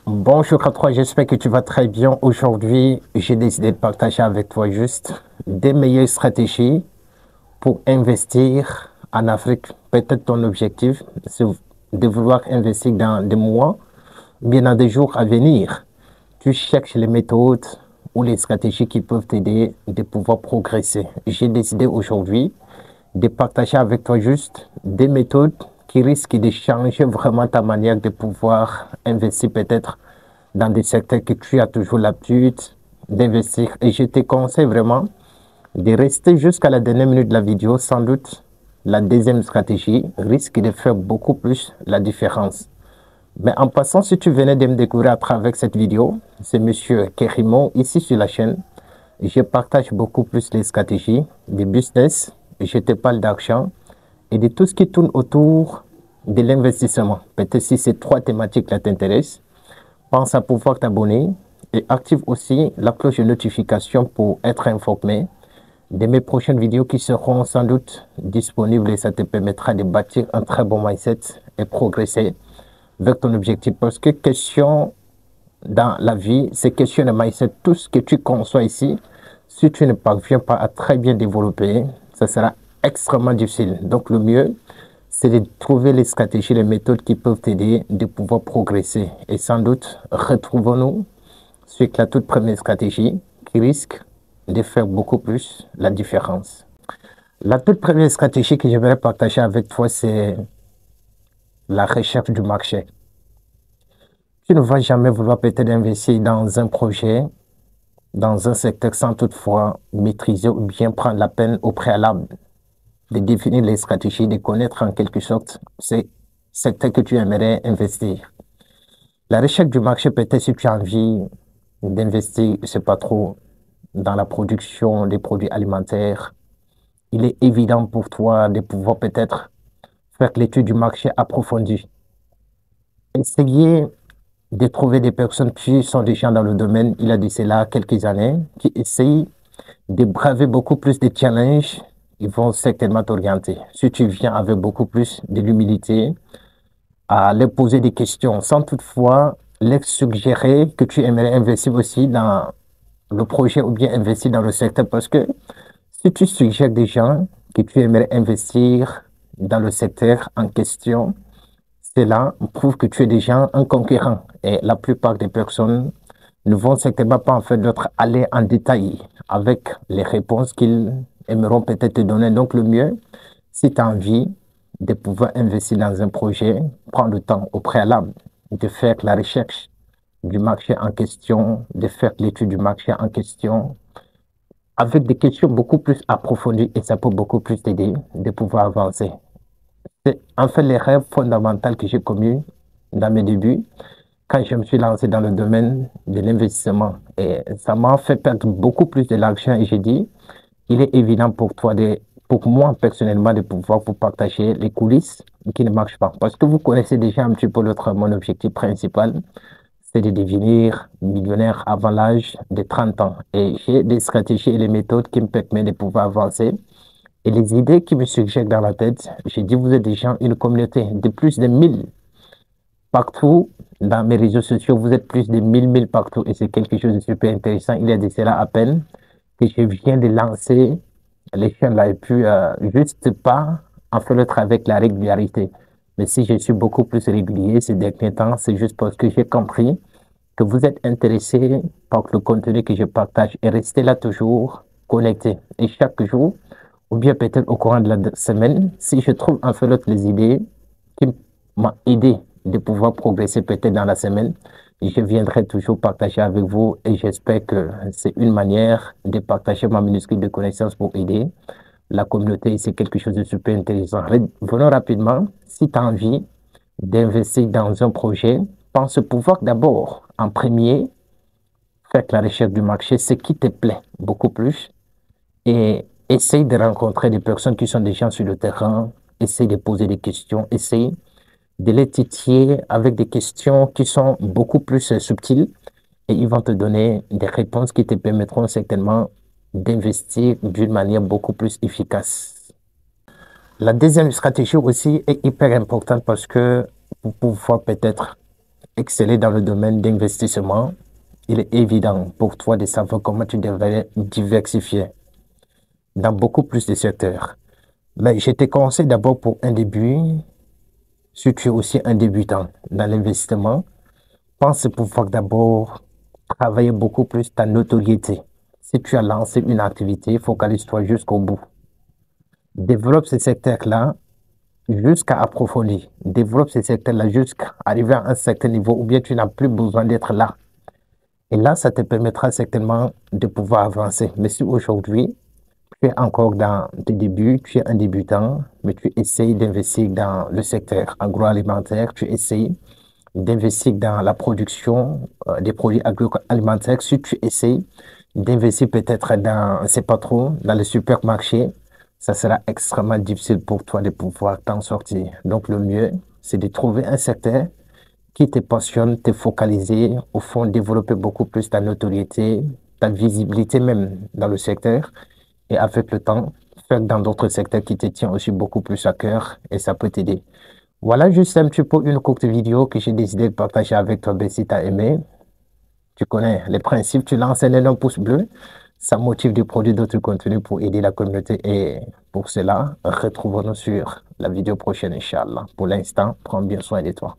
Bonjour à toi, j'espère que tu vas très bien. Aujourd'hui, j'ai décidé de partager avec toi juste des meilleures stratégies pour investir en Afrique. Peut-être ton objectif, c'est de vouloir investir dans des mois, bien dans des jours à venir. Tu cherches les méthodes ou les stratégies qui peuvent t'aider de pouvoir progresser. J'ai décidé aujourd'hui de partager avec toi juste des méthodes qui risquent de changer vraiment ta manière de pouvoir investir peut-être dans des secteurs que tu as toujours l'habitude d'investir. Et je te conseille vraiment de rester jusqu'à la dernière minute de la vidéo. Sans doute, la deuxième stratégie risque de faire beaucoup plus la différence. Mais en passant, si tu venais de me découvrir à travers cette vidéo, c'est Monsieur Kerimo ici sur la chaîne. Je partage beaucoup plus les stratégies, des business, je te parle d'argent et de tout ce qui tourne autour de l'investissement. Peut-être si ces trois thématiques-là t'intéressent, pense à pouvoir t'abonner et active aussi la cloche de notification pour être informé de mes prochaines vidéos qui seront sans doute disponibles et ça te permettra de bâtir un très bon mindset et progresser vers ton objectif. Parce que question dans la vie, c'est question de mindset. Tout ce que tu conçois ici, si tu ne parviens pas à très bien développer, ça sera extrêmement difficile. Donc le mieux, c'est de trouver les stratégies, les méthodes qui peuvent t'aider de pouvoir progresser. Et sans doute, retrouvons-nous sur la toute première stratégie qui risque de faire beaucoup plus la différence. La toute première stratégie que j'aimerais partager avec toi, c'est la recherche du marché. Tu ne vas jamais vouloir peut-être investir dans un projet, dans un secteur sans toutefois maîtriser ou bien prendre la peine au préalable de définir les stratégies, de connaître en quelque sorte ces secteurs que tu aimerais investir. La recherche du marché, peut-être si tu as envie d'investir, je sais pas trop, dans la production des produits alimentaires, il est évident pour toi de pouvoir peut-être faire l'étude du marché approfondie. Essayer de trouver des personnes qui sont déjà dans le domaine, il a de cela quelques années, qui essayent de braver beaucoup plus de challenges, ils vont certainement t'orienter. Si tu viens avec beaucoup plus de l'humilité, à leur poser des questions, sans toutefois leur suggérer que tu aimerais investir aussi dans le projet ou bien investir dans le secteur, parce que si tu suggères des gens que tu aimerais investir dans le secteur en question, cela prouve que tu es déjà un concurrent. Et la plupart des personnes ne vont certainement pas en fait d'autre aller en détail avec les réponses qu'ils aimeront peut-être te donner. Donc le mieux, si tu as envie de pouvoir investir dans un projet, prends le temps au préalable de faire la recherche du marché en question, de faire l'étude du marché en question, avec des questions beaucoup plus approfondies et ça peut beaucoup plus t'aider de pouvoir avancer. C'est en fait l'erreur fondamentale que j'ai commise dans mes débuts quand je me suis lancé dans le domaine de l'investissement. Et ça m'a fait perdre beaucoup plus de l'argent et j'ai dit, il est évident pour toi, pour moi personnellement, de pouvoir vous partager les coulisses qui ne marchent pas. Parce que vous connaissez déjà un petit peu mon objectif principal, c'est de devenir millionnaire avant l'âge de 30 ans. Et j'ai des stratégies et des méthodes qui me permettent de pouvoir avancer. Et les idées qui me suggèrent dans la tête, j'ai dit, vous êtes déjà une communauté de plus de 1000 partout dans mes réseaux sociaux. Vous êtes plus de 1000 partout et c'est quelque chose de super intéressant. Il y a de cela à peine que je viens de lancer les chaînes là et puis juste pas en fait l'autre avec la régularité. Mais si je suis beaucoup plus régulier ces derniers temps, c'est juste parce que j'ai compris que vous êtes intéressé par le contenu que je partage et restez là toujours connecté. Et chaque jour, ou bien peut-être au courant de la semaine, si je trouve en fait l'autre les idées qui m'ont aidé de pouvoir progresser peut-être dans la semaine, je viendrai toujours partager avec vous et j'espère que c'est une manière de partager ma minuscule de connaissances pour aider la communauté. C'est quelque chose de super intéressant. Venons rapidement, si tu as envie d'investir dans un projet, pense pouvoir d'abord, en premier, faire la recherche du marché, ce qui te plaît beaucoup plus et essaye de rencontrer des personnes qui sont déjà sur le terrain, essaye de poser des questions, essaye de les titiller avec des questions qui sont beaucoup plus subtiles et ils vont te donner des réponses qui te permettront certainement d'investir d'une manière beaucoup plus efficace. La deuxième stratégie aussi est hyper importante parce que pour pouvoir peut-être exceller dans le domaine d'investissement, il est évident pour toi de savoir comment tu devrais diversifier dans beaucoup plus de secteurs. Mais je te conseille d'abord pour un début, si tu es aussi un débutant dans l'investissement, pense pouvoir d'abord travailler beaucoup plus ta notoriété. Si tu as lancé une activité, focalise-toi jusqu'au bout. Développe ce secteur-là jusqu'à approfondir. Développe ce secteur-là jusqu'à arriver à un certain niveau où bien tu n'as plus besoin d'être là. Et là, ça te permettra certainement de pouvoir avancer. Mais si aujourd'hui, tu es encore dans tes débuts, tu es un débutant, mais tu essayes d'investir dans le secteur agroalimentaire, tu essayes d'investir dans la production des produits agroalimentaires, si tu essayes d'investir peut-être dans, c'est pas trop, dans le supermarché, ça sera extrêmement difficile pour toi de pouvoir t'en sortir. Donc, le mieux, c'est de trouver un secteur qui te passionne, te focaliser, au fond, développer beaucoup plus ta notoriété, ta visibilité même dans le secteur. Et avec le temps, faire dans d'autres secteurs qui te tiennent aussi beaucoup plus à cœur et ça peut t'aider. Voilà juste un petit peu une courte vidéo que j'ai décidé de partager avec toi. Ben, si tu as aimé, tu connais les principes, tu lances un énorme pouce bleu. Ça motive de produire d'autres contenus pour aider la communauté. Et pour cela, retrouvons-nous sur la vidéo prochaine, Inch'Allah. Pour l'instant, prends bien soin de toi.